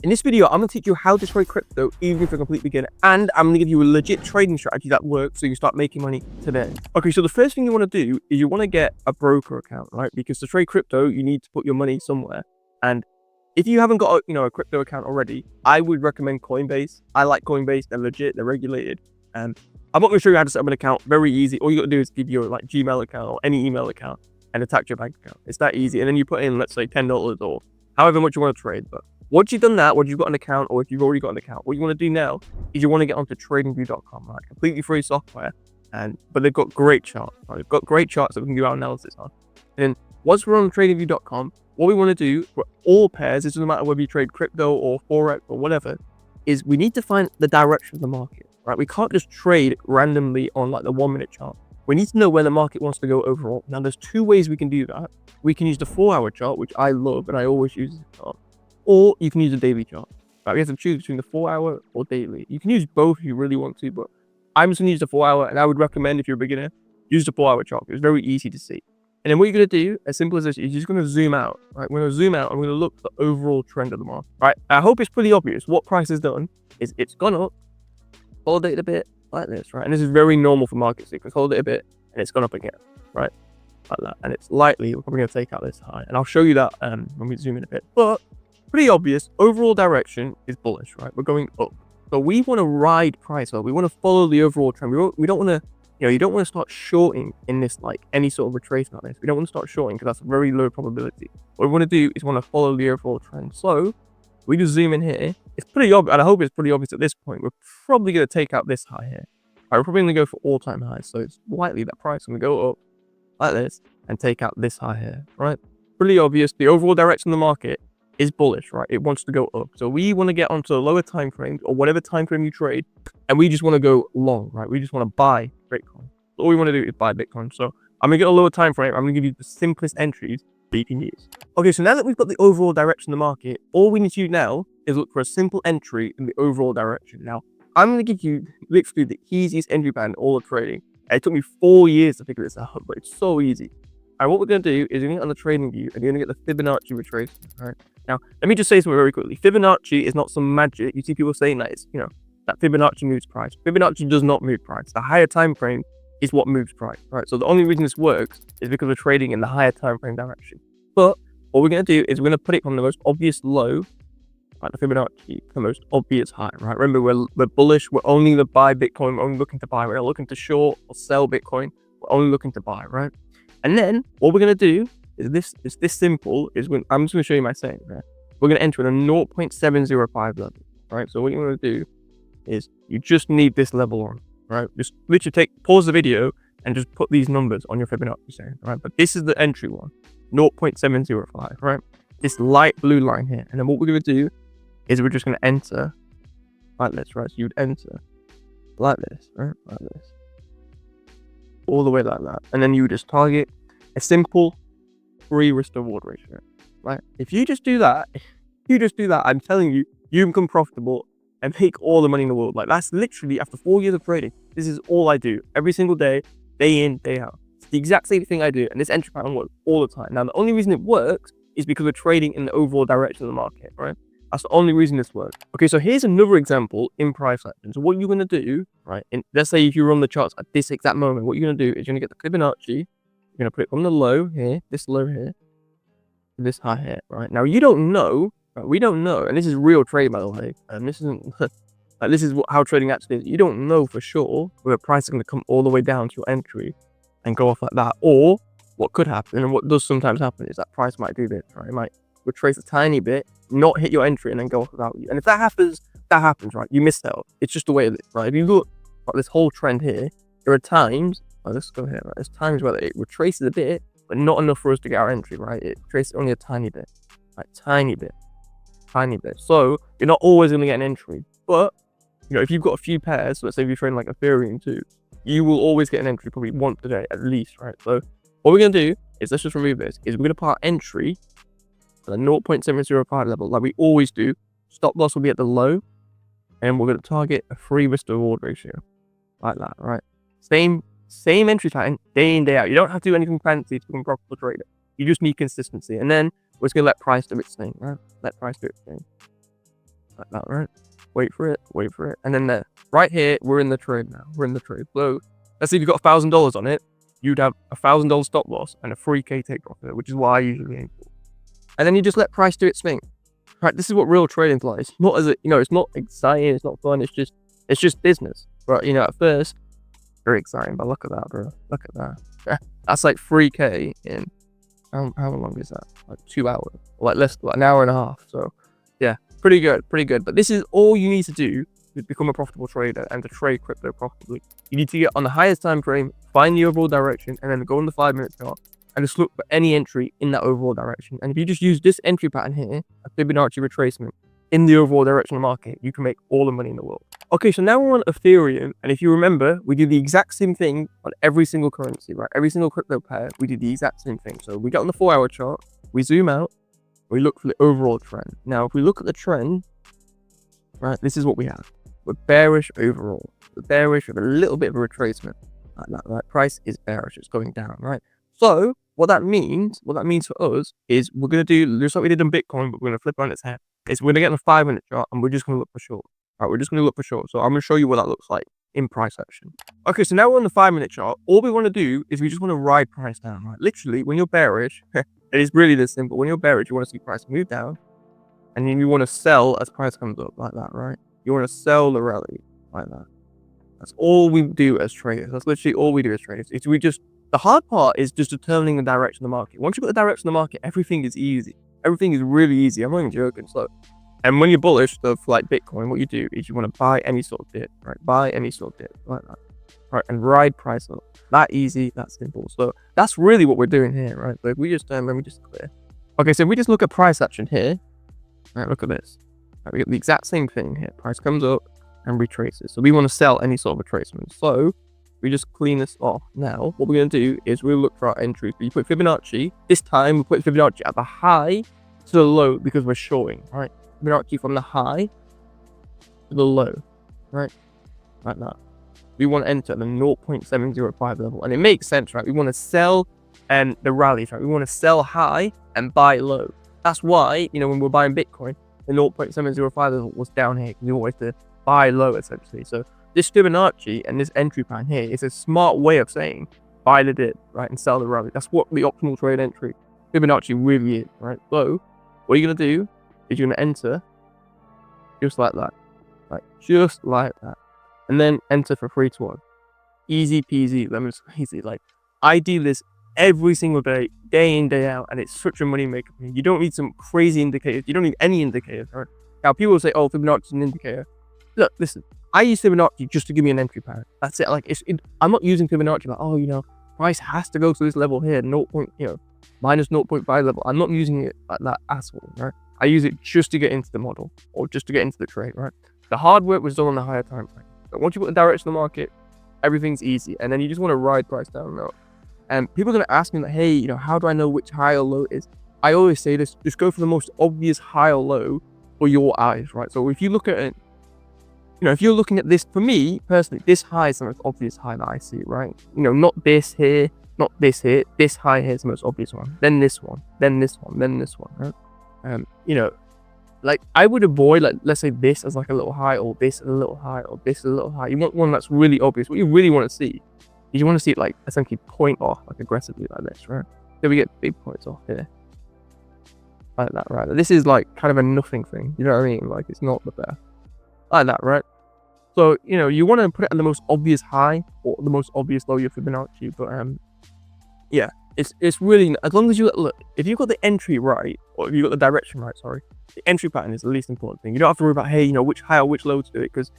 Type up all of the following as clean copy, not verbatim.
In this video, I'm going to teach you how to trade crypto even if you're a complete beginner, and I'm going to give you a legit trading strategy that works so you start making money today. Okay, so the first thing you want to do is you want to get a broker account, right? Because to trade crypto, you need to put your money somewhere. And if you haven't got a crypto account already, I would recommend Coinbase. I like Coinbase. They're legit. They're regulated. And I'm not going to show you how to set up an account. Very easy. All you got to do is give your Gmail account or any email account and attach your bank account. It's that easy. And then you put in, let's say, $10 or however much you want to trade. But once you've done that, once you've got an account, or if you've already got an account, what you want to do now is you want to get onto tradingview.com, right? Completely free software, but they've got great charts, right? They've got great charts that we can do our analysis on. And then once we're on tradingview.com, what we want to do for all pairs, it doesn't matter whether you trade crypto or forex or whatever, is we need to find the direction of the market, right? We can't just trade randomly on like the 1 minute chart. We need to know where the market wants to go overall. Now, there's two ways we can do that. We can use the 4-hour chart, which I love and I always use this chart. Or you can use a daily chart. Right? We have to choose between the 4-hour or daily. You can use both if you really want to, but I'm just going to use the 4-hour, and I would recommend if you're a beginner, use the 4-hour chart. It's very easy to see. And then what you're going to do, as simple as this, is you're just going to zoom out. Right? We're going to zoom out and we're going to look at the overall trend of the market. Right? I hope it's pretty obvious. What price has done is it's gone up, consolidated a bit like this, right? And this is very normal for markets. It consolidate a bit and it's gone up again, right? Like that. And it's likely we're probably going to take out this high. And I'll show you that when we zoom in a bit. But pretty obvious, overall direction is bullish, right? We're going up. So we want to ride price up. We want to follow the overall trend. We don't want to, you don't want to start shorting in this, like any sort of retracement like this. We don't want to start shorting because that's a very low probability. What we want to do is want to follow the overall trend. So we just zoom in here. It's pretty obvious, and I hope it's pretty obvious at this point. We're probably going to take out this high here. Right, we're probably going to go for all-time highs. So it's likely that price is going to go up like this and take out this high here, right? Pretty obvious. The overall direction of the market is bullish, right? It wants to go up. So we want to get onto the lower time frame or whatever time frame you trade, and we just want to go long, right? We just want to buy Bitcoin. All we want to do is buy Bitcoin. So I'm gonna get a lower time frame. I'm gonna give you the simplest entries that you can use. Okay, so now that we've got the overall direction of the market, all we need to do now is look for a simple entry in the overall direction. Now, I'm gonna give you literally the easiest entry band in all of trading. It took me 4 years to figure this out, but it's so easy. And what we're going to do is you're going to get on the trading view and you're going to get the Fibonacci retracement, right? Now, let me just say something very quickly. Fibonacci is not some magic. You see people saying that it's, that Fibonacci moves price. Fibonacci does not move price. The higher time frame is what moves price, right? So the only reason this works is because we're trading in the higher time frame direction. But what we're going to do is we're going to put it from the most obvious low, right? The Fibonacci, the most obvious high, right? Remember, we're bullish. We're only going to buy Bitcoin. We're only looking to buy. We're not looking to short or sell Bitcoin. We're only looking to buy, right? And then what we're going to do is this simple is when I'm just going to show you my setting, right? We're going to enter in a 0.705 level, right? So what you want to do is you just need this level on, right? Just literally pause the video and just put these numbers on your Fibonacci setting, right? But this is the entry one, 0.705, right? This light blue line here. And then what we're going to do is we're just going to enter like this, right? So you would enter like this, right? Like this. All the way like that, and then you just target a simple free risk to reward ratio, right? If you just do that, I'm telling you, you can become profitable and make all the money in the world. Like, that's literally, after 4 years of trading, this is all I do every single day in, day out. It's the exact same thing I do, and this entry pattern works all the time. Now, the only reason it works is because we're trading in the overall direction of the market, right? That's the only reason this works. Okay, so here's another example in price action. So what you're going to do, right, let's say if you run the charts at this exact moment, what you're going to do is you're going to get the Fibonacci, you're going to put it from the low here, this low here, to this high here, right? Now, you don't know, right, we don't know, and this is real trading, by the way, and this isn't, like, this is how trading actually is. You don't know for sure whether price is going to come all the way down to your entry and go off like that, or what could happen, and what does sometimes happen is that price might do this, right? It might retrace a tiny bit, not hit your entry, and then go off without you. And if that happens, right? You missed out. It's just the way it is, right? If you look at this whole trend here, there are times, let's go here, right? There's times where it retraces a bit, but not enough for us to get our entry, right? It traces only a tiny bit, right? Tiny bit. So you're not always going to get an entry, but if you've got a few pairs, so let's say if you're trading like Ethereum too, you will always get an entry probably once a day at least, right? So what we're going to do is, let's just remove this, is we're going to put our entry the 0.705 level like we always do. Stop loss will be at the low, and we're going to target a free risk to reward ratio like that, right? Same entry pattern day in, day out. You don't have to do anything fancy to become a profitable trader. You just need consistency, and then we're just going to let price do its thing, right? Let price do its thing. like that, right? Wait for it, and then there, right here, we're in the trade now. We're in the trade. So let's say if you've got $1,000 on it, you'd have $1,000 stop loss and a 3K take profit, which is why I usually aim for. And then you just let price do its thing. Right, this is what real trading's like. It's not it's not exciting, it's not fun, it's just business. But at first, very exciting. But look at that, bro. Look at that. That's like 3K in how long is that? Like 2 hours, like less, like an hour and a half. So yeah, pretty good. But this is all you need to do to become a profitable trader and to trade crypto profitably. You need to get on the highest time frame, find the overall direction, and then go on the 5-minute chart and just look for any entry in that overall direction. And if you just use this entry pattern here, a Fibonacci retracement in the overall direction of the market, you can make all the money in the world. Okay, so now we're on Ethereum, and if you remember, we do the exact same thing on every single currency, right? Every single crypto pair, we do the exact same thing. So we get on the 4-hour chart, we zoom out, we look for the overall trend. Now, if we look at the trend, right, this is what we have. We're bearish overall. We're bearish with a little bit of a retracement. Like that, right? Price is bearish, it's going down, right? So what that means for us is we're going to do just like we did in Bitcoin, but we're going to flip on its head. Is we're going to get on the 5-minute chart and we're just going to look for short. All right, we're just going to look for short. So I'm going to show you what that looks like in price action. Okay, so now we're on the 5-minute chart. All we want to do is we just want to ride price down, right? Literally, when you're bearish, it is really this simple. When you're bearish, you want to see price move down, and then you want to sell as price comes up, like that, right? You want to sell the rally, like that. That's all we do as traders. That's literally all we do as traders. The hard part is just determining the direction of the market. Once you've got the direction of the market, everything is easy. Everything is really easy. I'm not even joking. So, and when you're bullish, stuff like Bitcoin, what you do is you want to buy any sort of dip, right? Buy any sort of dip, like that, right? And ride price up. That easy, that simple. So that's really what we're doing here, right? But if we just let me just clear. Okay, so if we just look at price action here, right? Look at this. Right, we get the exact same thing here. Price comes up and retraces. So we want to sell any sort of retracement. So we just clean this off. Now, what we're going to do is we'll look for our entries. We put Fibonacci. This time, we put Fibonacci at the high to the low because we're shorting, right? Fibonacci from the high to the low, right? Like that. We want to enter the 0.705 level. And it makes sense, right? We want to sell the rallies, right? We want to sell high and buy low. That's why, when we're buying Bitcoin, the 0.705 level was down here because we wanted to buy low, essentially. So this Fibonacci and this entry pattern here is a smart way of saying buy the dip, right, and sell the rally. That's what the optimal trade entry Fibonacci really is, right? So what you're going to do is you're going to enter just like that, right? Just like that. And then enter for 3 to 1. Easy peasy, lemon squeezy. Like, I do this every single day, day in, day out, and it's such a money maker for me. You don't need some crazy indicators. You don't need any indicators, right? Now, people will say, oh, Fibonacci is an indicator. Look, listen, I use Fibonacci just to give me an entry pattern. That's it. Like, I'm not using Fibonacci like, oh, price has to go to this level here, minus 0.5 level. I'm not using it like that at all, right? I use it just to get into the model or just to get into the trade, right? The hard work was done on the higher time frame. But once you put the direction of the market, everything's easy. And then you just want to ride price down now. And people are going to ask me, like, hey, how do I know which high or low is? I always say this, just go for the most obvious high or low for your eyes, right? So if you look at it, if you're looking at this, for me, personally, this high is the most obvious high that I see, right? Not this here, not this here. This high here is the most obvious one. Then this one, then this one, then this one, right? Like, I would avoid, like, let's say this as like a little high, or this as a little high, or this as a little high. You want one that's really obvious. What you really want to see is you want to see it, like, essentially point off, like, aggressively like this, right? So we get big points off here. Like that, right? This is, like, kind of a nothing thing. You know what I mean? Like, it's not the best. Like that, right? So, you want to put it at the most obvious high or the most obvious low of Fibonacci. But, yeah, it's really, as long as look, if you've got the entry right, or if you've got the direction right, sorry, the entry pattern is the least important thing. You don't have to worry about, hey, which high or which low to do it. Because,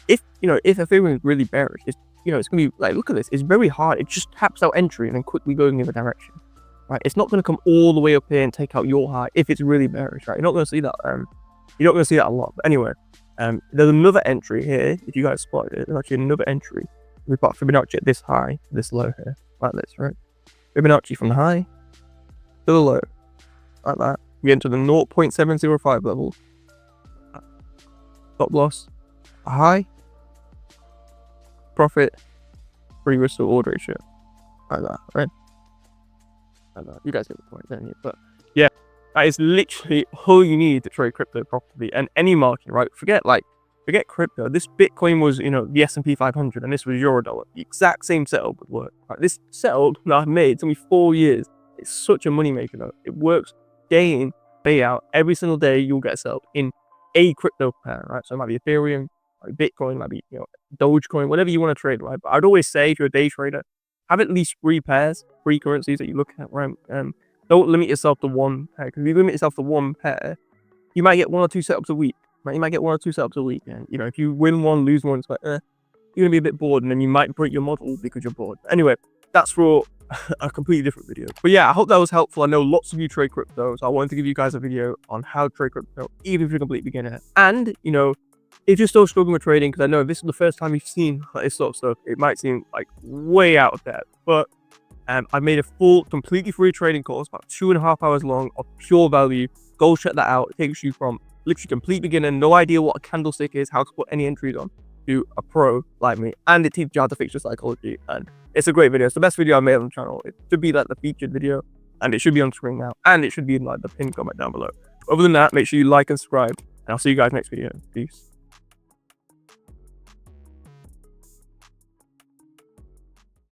if Ethereum is really bearish, it's going to be like, look at this. It's very hard. It just taps out entry and then quickly going in the direction, right? It's not going to come all the way up here and take out your high if it's really bearish, right? You're not going to see that. You're not going to see that a lot. But anyway, there's another entry here. If you guys spotted it, there's actually another entry. We've got Fibonacci at this high, this low here, like this, right? Fibonacci from the high to the low, like that. We enter the 0.705 level. Stop loss, a high, profit, free risk to reward ratio, like that, right? Like that. You guys get the point, don't you? But yeah, That is literally all you need to trade crypto properly, and any market, right? Forget crypto. This Bitcoin was, the S&P 500, and this was Eurodollar. The exact same setup would work. Right? This setup that I've made, it's only 4 years. It's such a money maker though. It works day in, day out. Every single day you'll get a setup in a crypto pair, right? So it might be Ethereum, might be Bitcoin, might be Dogecoin, whatever you want to trade, right? But I'd always say, if you're a day trader, have at least 3 pairs, 3 currencies that you look at, right? Don't limit yourself to one pair, because if you limit yourself to one pair, you might get 1 or 2 setups a week. Right? You might get 1 or 2 setups a week, and if you win one, lose one, it's like, you're gonna be a bit bored, and then you might break your model because you're bored. Anyway, that's for a completely different video. But yeah, I hope that was helpful. I know lots of you trade crypto, so I wanted to give you guys a video on how to trade crypto, even if you're a complete beginner. And if you're still struggling with trading, because I know if this is the first time you've seen this sort of stuff, it might seem like way out of depth, but I made a full, completely free trading course, about 2.5 hours long, of pure value. Go check that out. It takes you from literally complete beginner, no idea what a candlestick is, how to put any entries on, to a pro like me. And it teaches you how to fix your psychology. And it's a great video. It's the best video I made on the channel. It should be like the featured video, and it should be on screen now. And it should be in like the pinned comment down below. Other than that, make sure you like and subscribe, and I'll see you guys next video. Peace.